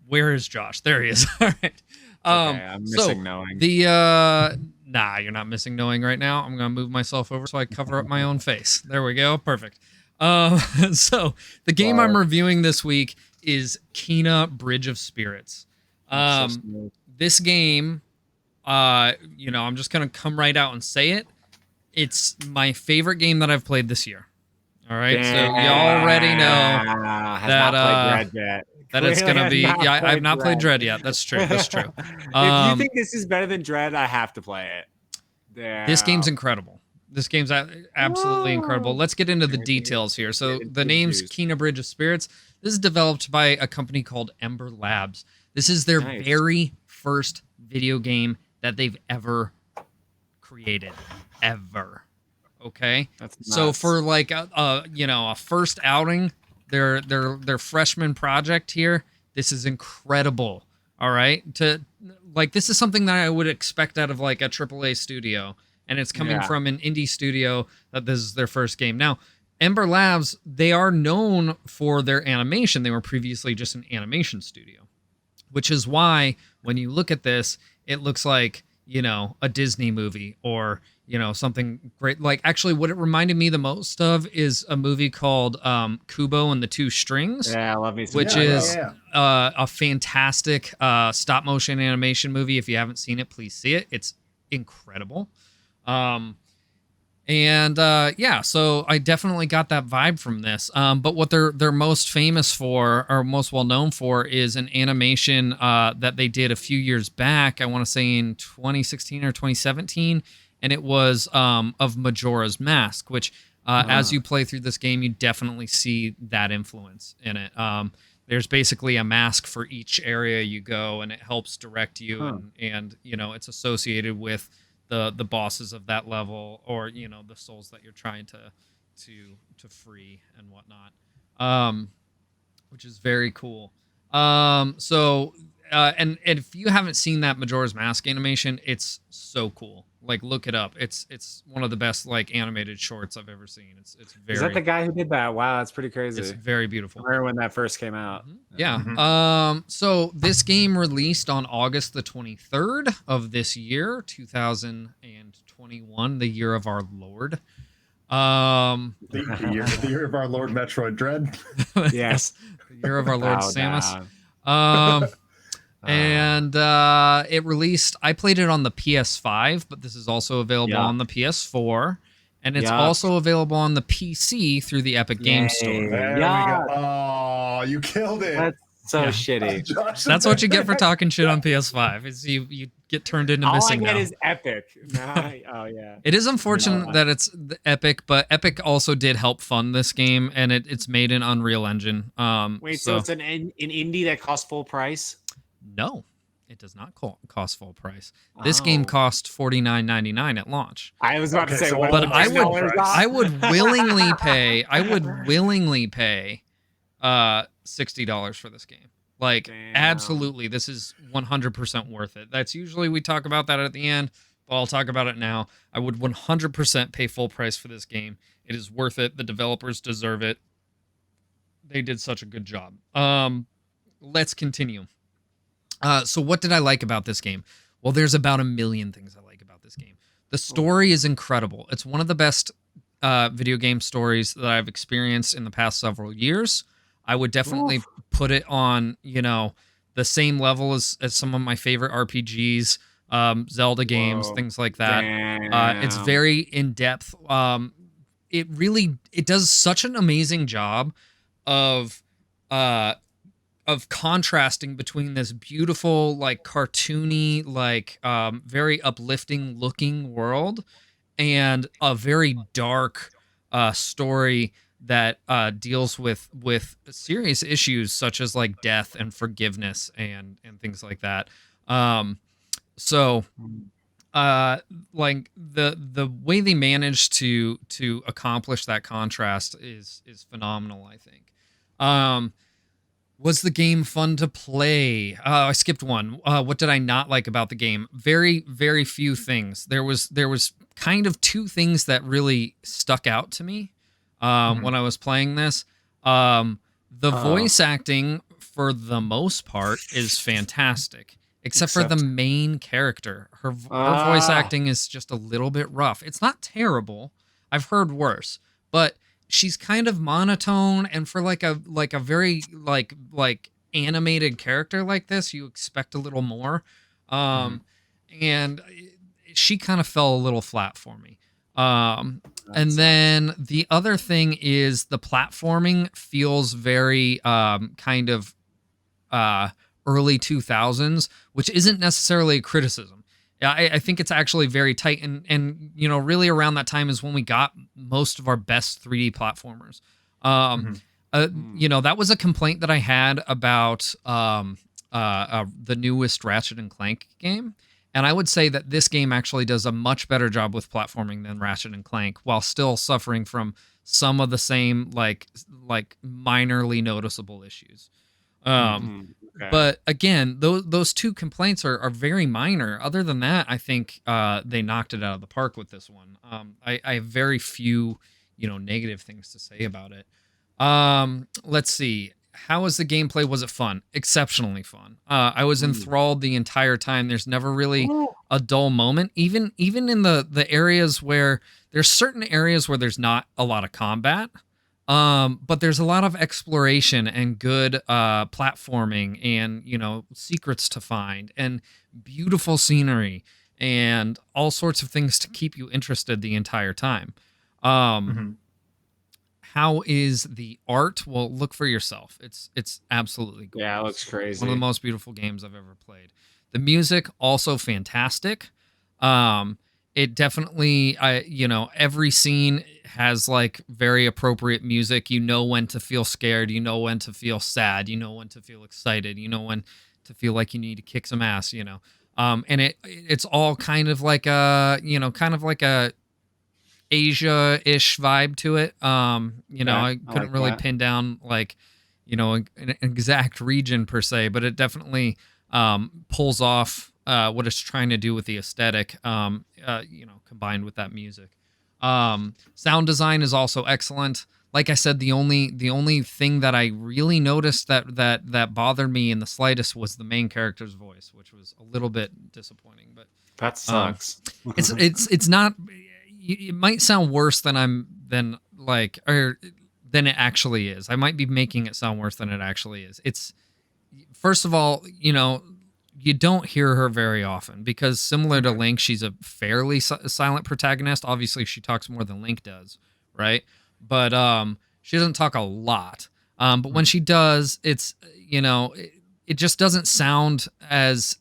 Where is Josh? There he is. All right. Okay, I'm missing knowing. Nah, you're not missing knowing right now. I'm gonna move myself over so I cover up my own face. There we go. Perfect. So the game I'm reviewing this week is Kena Bridge of Spirits. This game, I'm just gonna come right out and say it. It's my favorite game that I've played this year. All right, so you already know that it's gonna be. Yeah, I've not played Dread yet. That's true. That's true. If you think this is better than Dread, I have to play it. Damn. This game's incredible. This game's absolutely incredible. Let's get into the details here. So the name's Kena Bridge of Spirits. This is developed by a company called Ember Labs. This is their very first video game that they've ever created, ever. Okay, so for like a first outing, their freshman project here. This is incredible. All right, this is something that I would expect out of like a AAA studio, and it's coming from an indie studio that this is their first game. Now, Ember Labs, they are known for their animation. They were previously just an animation studio, which is why when you look at this, it looks like a Disney movie or something great. Like, actually, what it reminded me the most of is a movie called Kubo and the Two Strings. Yeah, I love me some. Which is a fantastic stop motion animation movie. If you haven't seen it, please see it. It's incredible. So I definitely got that vibe from this. But what they're most famous for, or most well known for, is an animation that they did a few years back. I want to say in 2016 or 2017. And it was of Majora's Mask, which as you play through this game, you definitely see that influence in it. There's basically a mask for each area you go, and it helps direct you, and it's associated with the bosses of that level, or the souls that you're trying to free and whatnot, which is very cool. And if you haven't seen that Majora's Mask animation, it's so cool. Like, look it up. It's one of the best like animated shorts I've ever seen. It's very. Is that the guy who did that? Wow, that's pretty crazy. It's very beautiful. I remember when that first came out. Yeah. So this game released on August the 23rd of this year, 2021, the year of our Lord. The year of our Lord Metroid Dread. Yes. The year of our Lord Samus. And it released. I played it on the PS5, but this is also available on the PS4, and it's also available on the PC through the Epic Games Store. There we go. Oh, you killed it. That's so shitty. That's what you get for talking shit on PS5. Is you get turned into missing. All I get now. is Epic. It is unfortunate that it's Epic, but Epic also did help fund this game, and it's made in Unreal Engine. Wait, so it's an indie that costs full price? No, it does not cost full price. This game cost $49.99 at launch. I was about to say, but I would willingly pay. $60 for this game. Like, absolutely, this is 100% worth it. That's usually we talk about that at the end, but I'll talk about it now. I would 100% pay full price for this game. It is worth it. The developers deserve it. They did such a good job. Let's continue. So what did I like about this game? Well, there's about a million things I like about this game. The story is incredible. It's one of the best video game stories that I've experienced in the past several years. I would definitely put it on, the same level as some of my favorite RPGs, Zelda games, things like that. It's very in-depth. It does such an amazing job of contrasting between this beautiful, like, cartoony, like, very uplifting looking world and a very dark story that deals with serious issues such as like death and forgiveness and things like that. Like the way they managed to accomplish that contrast is phenomenal, I think. Was the game fun to play? I skipped one. What did I not like about the game? Very, very few things. There was kind of two things that really stuck out to me when I was playing this. The voice acting for the most part, is fantastic. Except for the main character. Her voice acting is just a little bit rough. It's not terrible. I've heard worse. But she's kind of monotone, and for like a very like animated character like this, you expect a little more. And she kind of fell a little flat for me. And then the other thing is the platforming feels very kind of early 2000s, which isn't necessarily a criticism. I think it's actually very tight, and you know, really around that time is when we got most of our best 3D platformers. You know, that was a complaint that I had about the newest Ratchet and Clank game. And I would say that this game actually does a much better job with platforming than Ratchet and Clank, while still suffering from some of the same like minorly noticeable issues. Okay. But again, those two complaints are very minor. Other than that, I think they knocked it out of the park with this one. I have very few, you know, negative things to say about it. Let's see. How was the gameplay? Was it fun? Exceptionally fun. I was enthralled the entire time. There's never really a dull moment. Even in the areas where there's certain areas where there's not a lot of combat. But there's a lot of exploration and good platforming, and you know, secrets to find, and beautiful scenery, and all sorts of things to keep you interested the entire time. How is the art? Well, look for yourself. It's absolutely gorgeous. Yeah, it looks crazy. One of the most beautiful games I've ever played. The music also fantastic. It definitely, you know, every scene has like very appropriate music. You know when to feel scared. You know when to feel sad. You know when to feel excited. You know when to feel like you need to kick some ass. You know, and it's all kind of like a, you know, kind of like a Asia-ish vibe to it. You know, I couldn't really pin down like, you know, an exact region per se, but it definitely pulls off what it's trying to do with the aesthetic, you know, combined with that music. Sound design is also excellent. Like I said, the only thing that I really noticed that bothered me in the slightest was the main character's voice, which was a little bit disappointing. But that sucks. It's not. It might sound worse than than it actually is. I might be making it sound worse than it actually is. It's, first of all, you know, you don't hear her very often because, similar to Link, she's a fairly silent protagonist. Obviously, she talks more than Link does, right? But she doesn't talk a lot. But when she does, it's, you know, it just doesn't sound as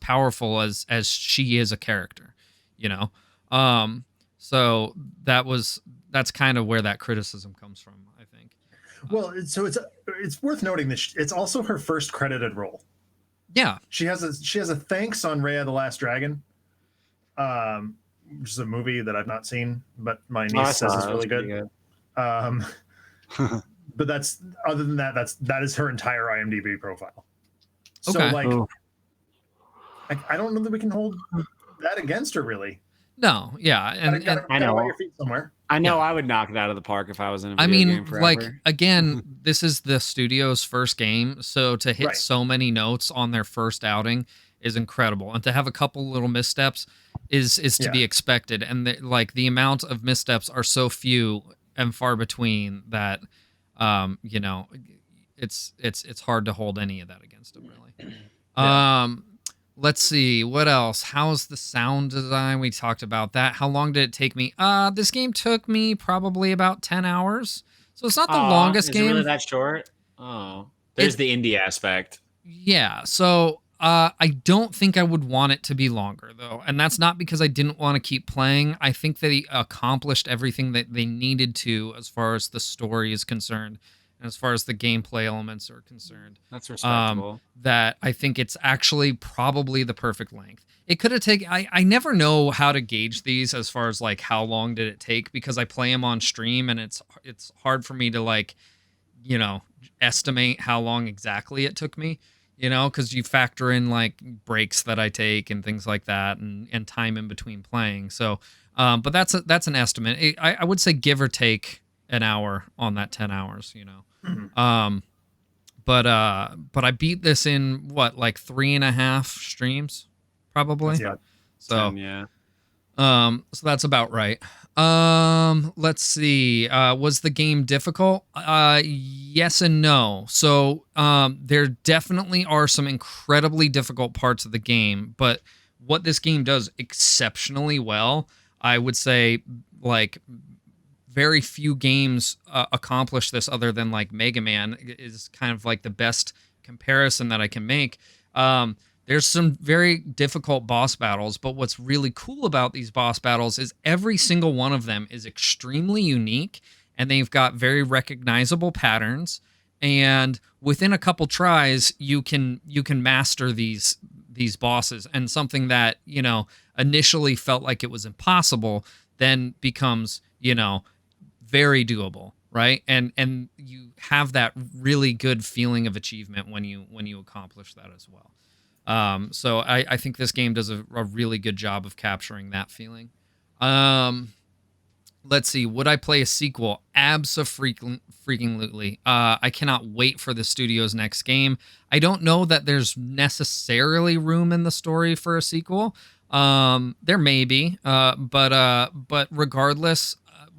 powerful as she is a character, you know. So that's kind of where that criticism comes from, I think. Well, so it's worth noting that it's also her first credited role. Yeah, she has a thanks on Raya the Last Dragon, which is a movie that I've not seen, but my niece says is really good. But that's, other than that, that is her entire IMDb profile. So like, I don't know that we can hold that against her, really. No, yeah, and I know your feet somewhere. I know I would knock it out of the park if I was in a video game forever. Like, again, this is the studio's first game, so to hit so many notes on their first outing is incredible, and to have a couple little missteps is to be expected. And the amount of missteps are so few and far between that, you know, it's hard to hold any of that against them, really. Let's see, what else? How's the sound design? We talked about that. How long did it take me? This game took me probably about 10 hours. So it's not the longest game. Is it really that short? Oh. There's the indie aspect. Yeah. So I don't think I would want it to be longer, though. And that's not because I didn't want to keep playing. I think they accomplished everything that they needed to as far as the story is concerned. And as far as the gameplay elements are concerned. That's respectable. That I think it's actually probably the perfect length. It could have taken... I never know how to gauge these as far as, like, how long did it take, because I play them on stream, and it's hard for me to, like, you know, estimate how long exactly it took me, you know, because you factor in, like, breaks that I take and things like that, and time in between playing. So, but that's an estimate. I would say give or take an hour on that 10 hours, you know. but I beat this in what, like 3.5 streams, probably. Yeah. So 10, yeah. So that's about right. Let's see. Was the game difficult? Yes and no. So, there definitely are some incredibly difficult parts of the game, but what this game does exceptionally well, I would say, like, very few games accomplish this other than like Mega Man is kind of like the best comparison that I can make. There's some very difficult boss battles, but what's really cool about these boss battles is every single one of them is extremely unique, and they've got very recognizable patterns. And within a couple tries, you can master these bosses, and something that, you know, initially felt like it was impossible then becomes, you know, very doable, right? And you have that really good feeling of achievement when you accomplish that as well. So I think this game does a really good job of capturing that feeling. Let's see. Would I play a sequel? Abso-freaking-lutely. I cannot wait for the studio's next game. I don't know that there's necessarily room in the story for a sequel. There may be, but regardless,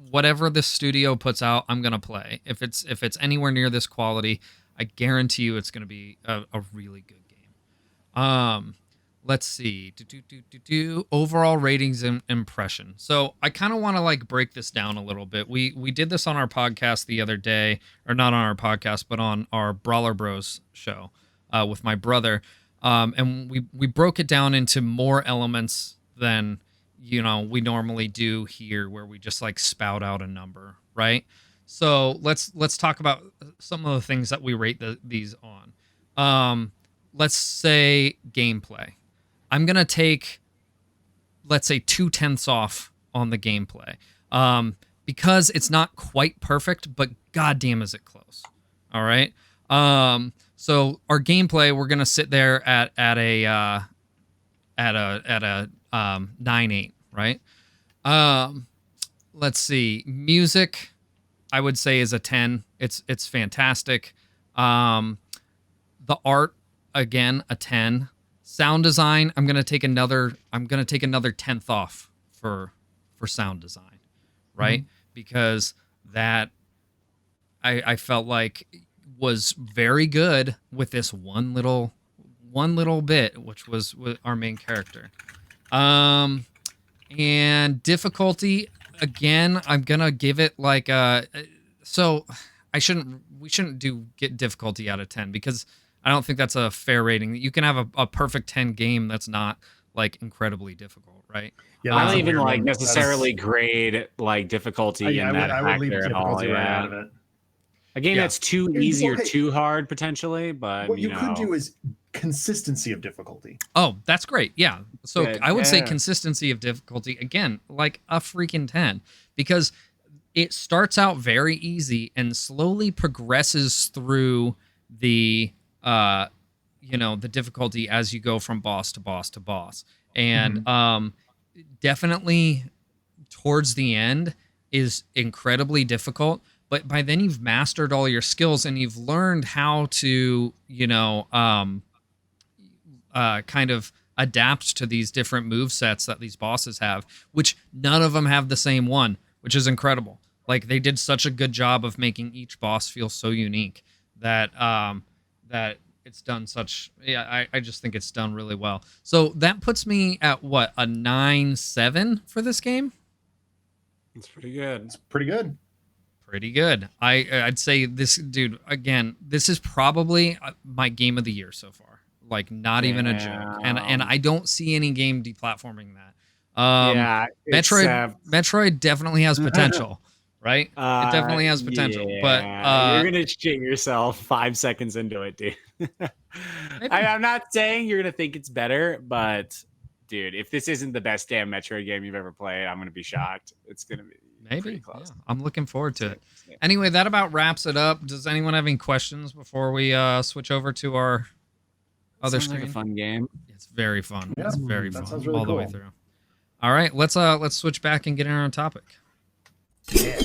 whatever the studio puts out, I'm gonna play. If it's anywhere near this quality, I guarantee you it's gonna be a really good game. Let's see. Overall ratings and impression. So I kind of want to like break this down a little bit. We did this on our podcast the other day, or not on our podcast, but on our Brawler Bros show with my brother. And we broke it down into more elements than, you know, we normally do here, where we just like spout out a number, right? So let's talk about some of the things that we rate these on. Let's say gameplay. I'm gonna take, let's say, 2/10 off on the gameplay, because it's not quite perfect, but goddamn is it close. All right. So our gameplay, we're gonna sit there at a 9.8, right? Let's see. Music, I would say, is a 10. It's fantastic. The art, again, a 10. Sound design, I'm gonna take another 10th off for sound design, right? Mm-hmm. Because that I felt like was very good with this one little bit, which was with our main character. And difficulty, again, I'm gonna give it like so we shouldn't get difficulty out of 10, because I don't think that's a fair rating. You can have a perfect 10 game that's not like incredibly difficult, right? Yeah, I don't even like necessarily grade like difficulty in that factor at all. Right out of it. A game that's too easy or too hard potentially, but what you could do is consistency of difficulty. Oh, that's great. Yeah. So I would say consistency of difficulty, again, like a freaking 10, because it starts out very easy and slowly progresses through the the difficulty as you go from boss to boss to boss. And definitely towards the end is incredibly difficult, but by then you've mastered all your skills and you've learned how to, kind of adapt to these different move sets that these bosses have, which none of them have the same one, which is incredible. Like, they did such a good job of making each boss feel so unique that that it's done such. Yeah, I just think it's done really well. So that puts me at what, a 9.7 for this game. It's pretty good. It's pretty good. Pretty good. I'd say this, dude. Again, this is probably my game of the year so far. Like, not even a joke. And I don't see any game deplatforming that. Metroid definitely has potential. Right? It definitely has potential, but you're gonna shit yourself 5 seconds into it, dude. I'm not saying you're gonna think it's better, but dude, if this isn't the best damn Metroid game you've ever played, I'm gonna be shocked. It's gonna be pretty close. Yeah, I'm looking forward to it. Anyway, that about wraps it up. Does anyone have any questions before we switch over to our other screen? Like a fun game. It's very fun. Yeah, it's very fun really all the way through. All right, let's switch back and get in our topic. Yeah.